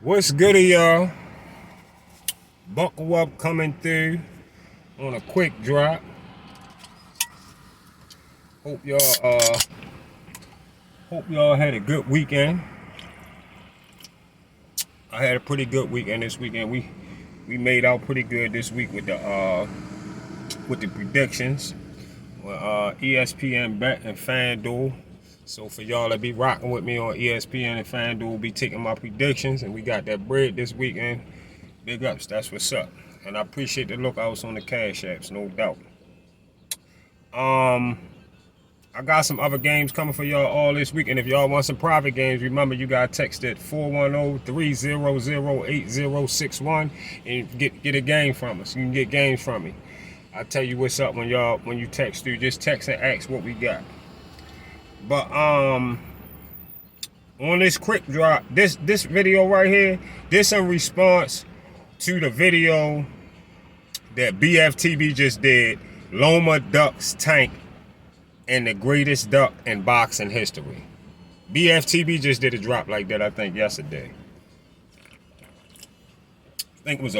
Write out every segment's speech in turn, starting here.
What's good, y'all? Buckle up, coming through on a quick drop. Hope y'all had a good weekend. I had a pretty good weekend this weekend. We made out pretty good this week with the predictions. ESPN Bet and FanDuel. So for y'all that be rocking with me on ESPN and FanDuel, be taking my predictions, and we got that bread this weekend. Big ups, that's what's up. And I appreciate the lookouts on the cash apps, no doubt. I got some other games coming for y'all all this week, and if y'all want some private games, remember you gotta text it 410-300-8061 and get a game from us. You can get games from me. I tell you what's up when you text through. Just text and ask what we got. But on this quick drop, this video right here, this in response to the video that BFTB just did, Loma ducks Tank and the greatest duck in boxing history. BFTB just did a drop like that, I think, yesterday. I think it was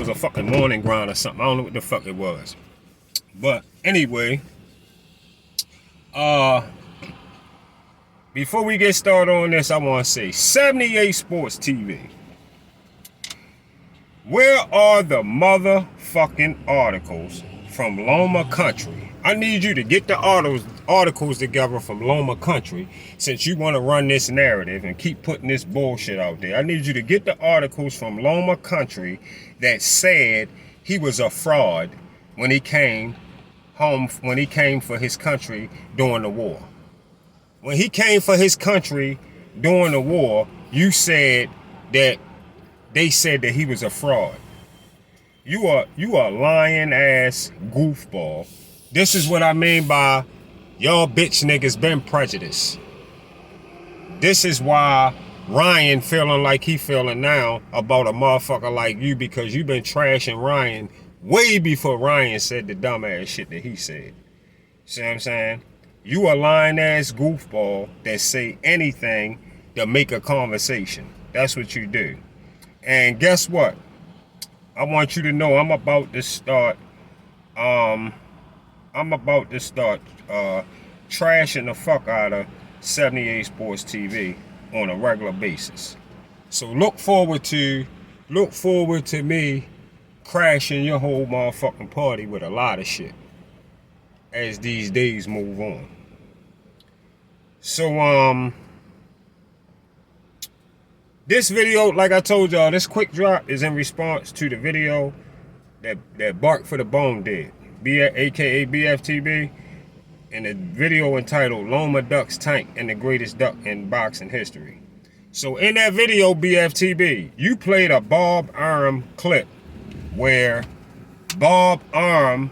a fucking morning grind or something. I don't know what the fuck it was. But anyway, before we get started on this, I want to say 78 Sports TV. Where are the motherfucking articles from Loma Country? I need you to get the articles together from Loma Country, since you want to run this narrative and keep putting this bullshit out there. I need you to get the articles from Loma Country that said he was a fraud when he came home, when he came for his country during the war. When he came for his country during the war, you said that they said that he was a fraud. You are lying ass goofball. This is what I mean by y'all bitch niggas been prejudiced. This is why Ryan feeling like he feeling now about a motherfucker like you, because you been trashing Ryan way before Ryan said the dumbass shit that he said. See what I'm saying? You a lying ass goofball that say anything to make a conversation. That's what you do. And guess what? I want you to know I'm about to start trashing the fuck out of 78 Sports TV on a regular basis. So look forward to me crashing your whole motherfucking party with a lot of shit as these days move on. So this video, like I told y'all, this quick drop is in response to the video that Bark for the Bone did, aka BFTB, and the video entitled Loma Ducks Tank and the Greatest Duck in Boxing History. So in that video, BFTB, you played a Bob Arum clip where Bob Arum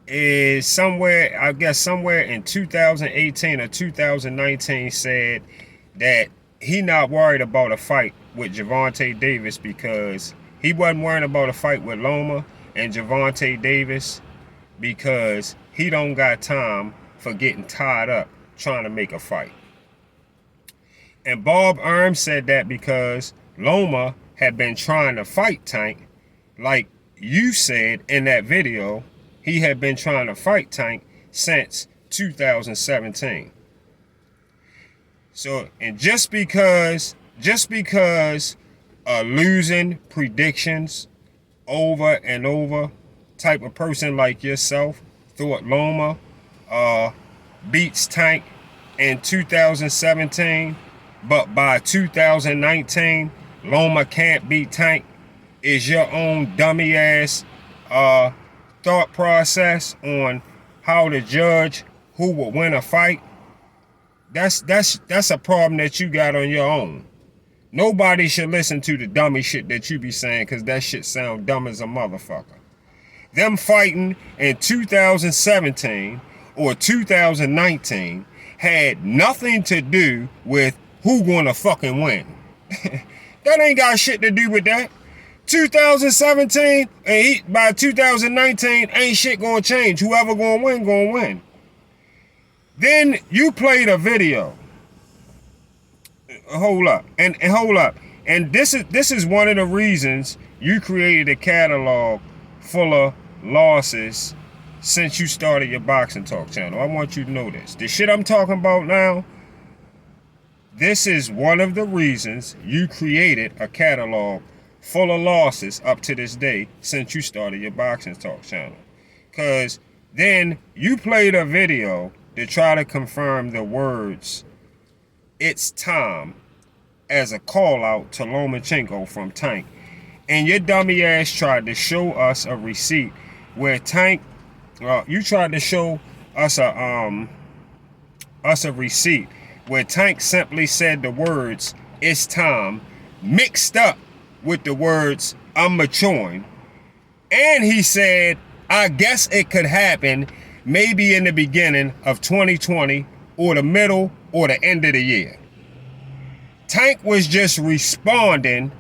is somewhere, I guess somewhere in 2018 or 2019, said that he not worried about a fight with Gervonta Davis, because he wasn't worried about a fight with Loma and Gervonta Davis because he don't got time for getting tied up trying to make a fight. And Bob Arum said that because Loma had been trying to fight Tank, like you said in that video. He had been trying to fight Tank since 2017. So, and just because losing predictions over and over type of person like yourself thought Loma beats Tank in 2017, but by 2019 Loma can't beat Tank, is your own dummy ass thought process on how to judge who will win a fight. That's a problem that you got on your own. Nobody should listen to the dummy shit that you be saying, because that shit sound dumb as a motherfucker. Them fighting in 2017 or 2019 had nothing to do with who gonna fucking win. That ain't got shit to do with that. 2017 and by 2019 ain't shit gonna change. Whoever gonna win gonna win. Then you played a video. Hold up. And hold up. And this is one of the reasons you created a catalog full of losses since you started your Boxing Talk channel. I want you to know this. The shit I'm talking about now, this is one of the reasons you created a catalog full of losses up to this day since you started your Boxing Talk channel. Because then you played a video to try to confirm the words, "It's time," as a call out to Lomachenko from Tank. And your dummy ass tried to show us a receipt where Tank, you tried to show us a receipt where Tank simply said the words, "It's time," mixed up with the words, "I'm maturing." And he said, "I guess it could happen maybe in the beginning of 2020 or the middle or the end of the year." Tank was just responding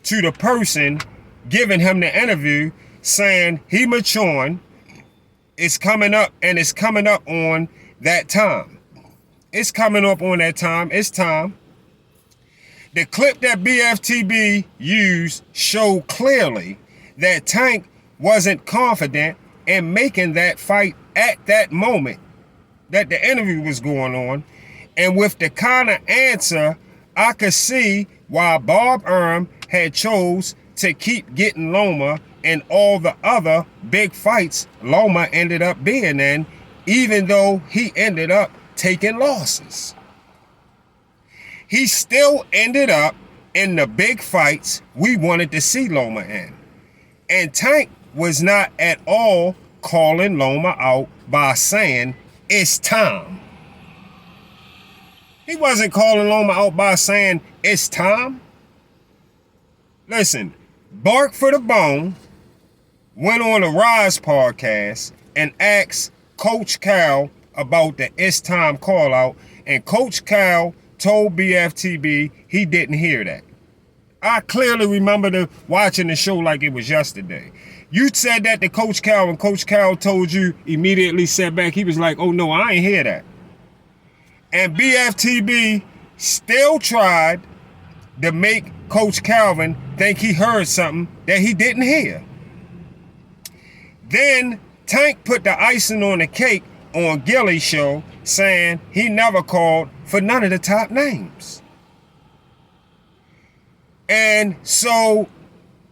to the person giving him the interview, saying he maturing, it's coming up, and it's coming up on that time. It's coming up on that time. It's time. The clip that BFTB used showed clearly that Tank wasn't confident in making that fight at that moment that the interview was going on. And with the kind of answer, I could see why Bob Arum had chose to keep getting Loma in all the other big fights Loma ended up being in, even though he ended up taking losses. He still ended up in the big fights we wanted to see Loma in. And Tank was not at all calling Loma out by saying, "It's time." He wasn't calling Loma out by saying, "It's time." Listen, Bark for the Bone went on a Rise podcast and asked Coach Cal about the "It's time" call out, and Coach Cal told BFTB he didn't hear that. I clearly remember watching the show like it was yesterday. You said that to Coach Cal, and Coach Cal told you, immediately said back, he was like, "Oh no, I ain't hear that." And BFTB still tried to make Coach Calvin think he heard something that he didn't hear. Then Tank put the icing on the cake on Gilly's show, saying he never called for none of the top names. And so,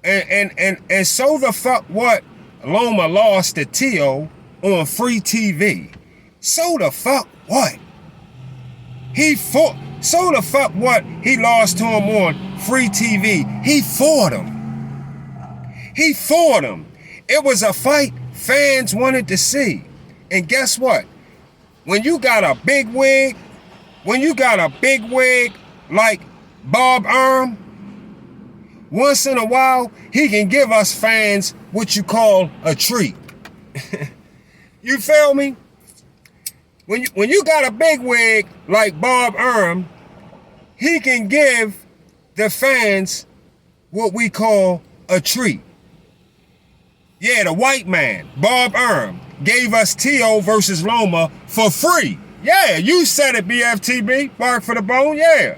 and so the fuck what Loma lost to Tio on free TV. So the fuck what? He fought. So the fuck what? He lost to him on free TV. He fought him. He fought him. It was a fight fans wanted to see. And guess what? When you got a big wig, like Bob Arum, once in a while, he can give us fans what you call a treat. You feel me? When you got a big wig like Bob Arum, he can give the fans what we call a treat. Yeah, the white man, Bob Arum, gave us Tio versus Loma for free. Yeah, you said it, BFTB, Bark for the Bone, yeah.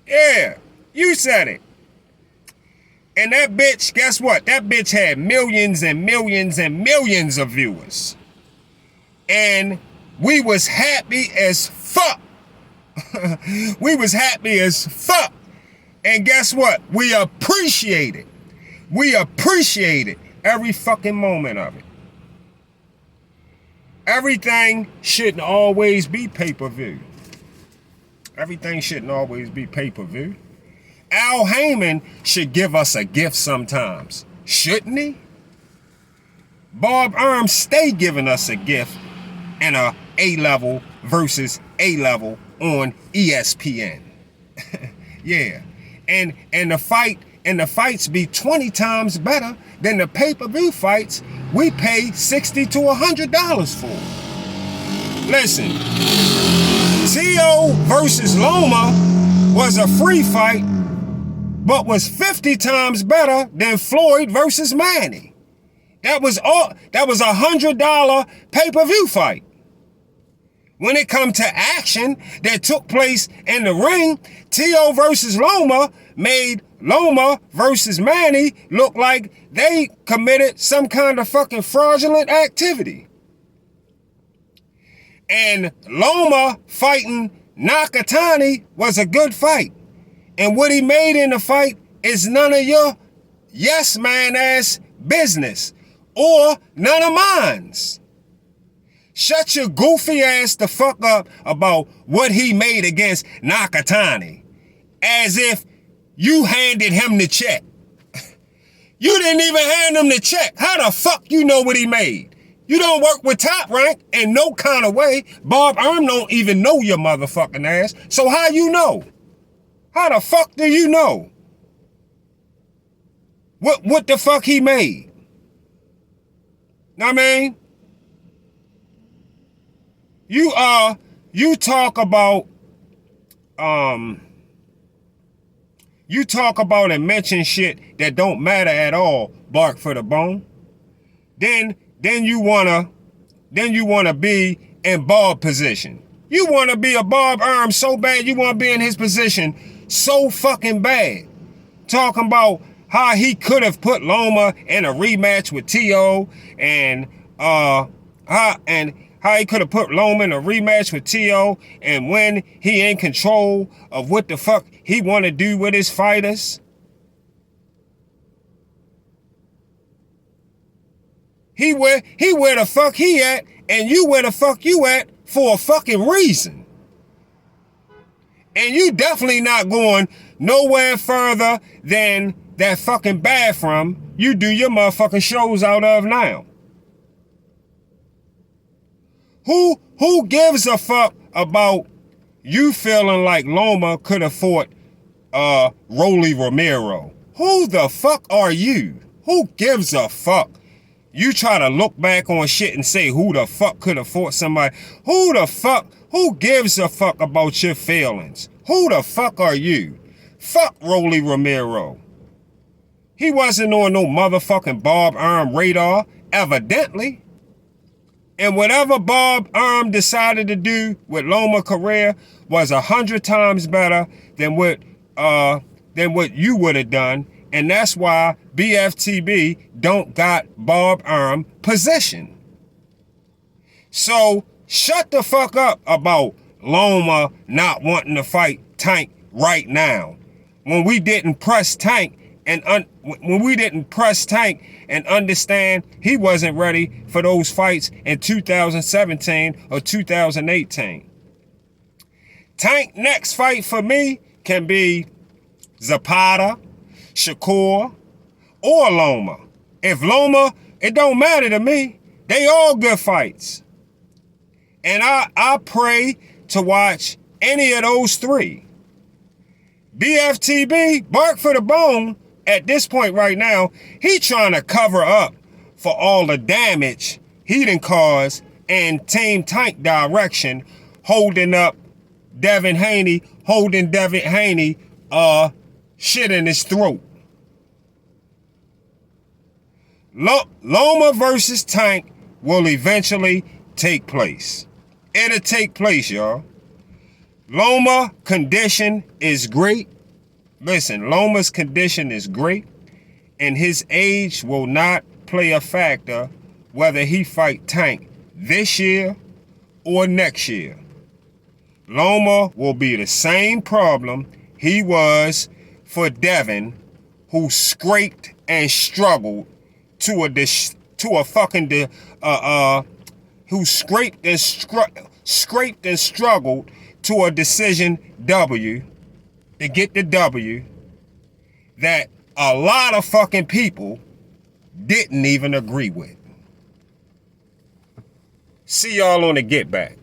Yeah, you said it. And that bitch, guess what? That bitch had millions and millions and millions of viewers. And we was happy as fuck. We was happy as fuck. And guess what? We appreciate it. We appreciated every fucking moment of it. Everything shouldn't always be pay-per-view. Everything shouldn't always be pay-per-view. Al Heyman should give us a gift sometimes, shouldn't he? Bob Arum stay giving us a gift in a A-level versus A-level on ESPN. Yeah. And the fights be 20 times better than the pay-per-view fights we pay $60 to $100 for. Listen, Tio versus Loma was a free fight, but was 50 times better than Floyd versus Manny. That was a $100 pay-per-view fight. When it come to action that took place in the ring, T.O. versus Loma made Loma versus Manny look like they committed some kind of fucking fraudulent activity. And Loma fighting Nakatani was a good fight. And what he made in the fight is none of your yes man ass business or none of mine's. Shut your goofy ass the fuck up about what he made against Nakatani. As if you handed him the check. You didn't even hand him the check. How the fuck you know what he made? You don't work with Top Rank in no kind of way. Bob Arm don't even know your motherfucking ass. So how you know? How the fuck do you know? What the fuck he made? Know what I mean? You talk about and mention shit that don't matter at all, bark for the bone. Then you wanna be in Bob position. You wanna be a Bob Arm so bad, you wanna be in his position so fucking bad. Talking about how he could have put Loma in a rematch with T.O. and how he could have put Loma in a rematch with T.O. and when he in control of what the fuck he want to do with his fighters. He where the fuck he at and you where the fuck you at for a fucking reason. And you definitely not going nowhere further than that fucking bathroom you do your motherfucking shows out of now. Who gives a fuck about you feeling like Loma could have fought Rolly Romero? Who the fuck are you? Who gives a fuck? You try to look back on shit and say who the fuck could have fought somebody. Who gives a fuck about your feelings? Who the fuck are you? Fuck Rolly Romero. He wasn't on no motherfucking Bob Arm radar, evidently. And whatever Bob Arm decided to do with Loma career was 100 times better than what you would have done. And that's why BFTB don't got Bob Arm position. So shut the fuck up about Loma not wanting to fight Tank right now. When we didn't press Tank and understand he wasn't ready for those fights in 2017 or 2018. Tank next fight for me can be Zapata, Shakur, or Loma. If Loma, it don't matter to me. They all good fights. And I pray to watch any of those three. BFTB, bark for the bone, at this point right now, he trying to cover up for all the damage he done caused in Team Tank direction, holding Devin Haney shit in his throat. Loma versus Tank will eventually take place. It'll take place, y'all. Loma condition is great. Listen, Loma's condition is great, and his age will not play a factor whether he fight Tank this year or next year. Loma will be the same problem he was for Devin, who scraped and struggled who scraped and struggled to a decision W to get the W that a lot of fucking people didn't even agree with. See y'all on the Get Back.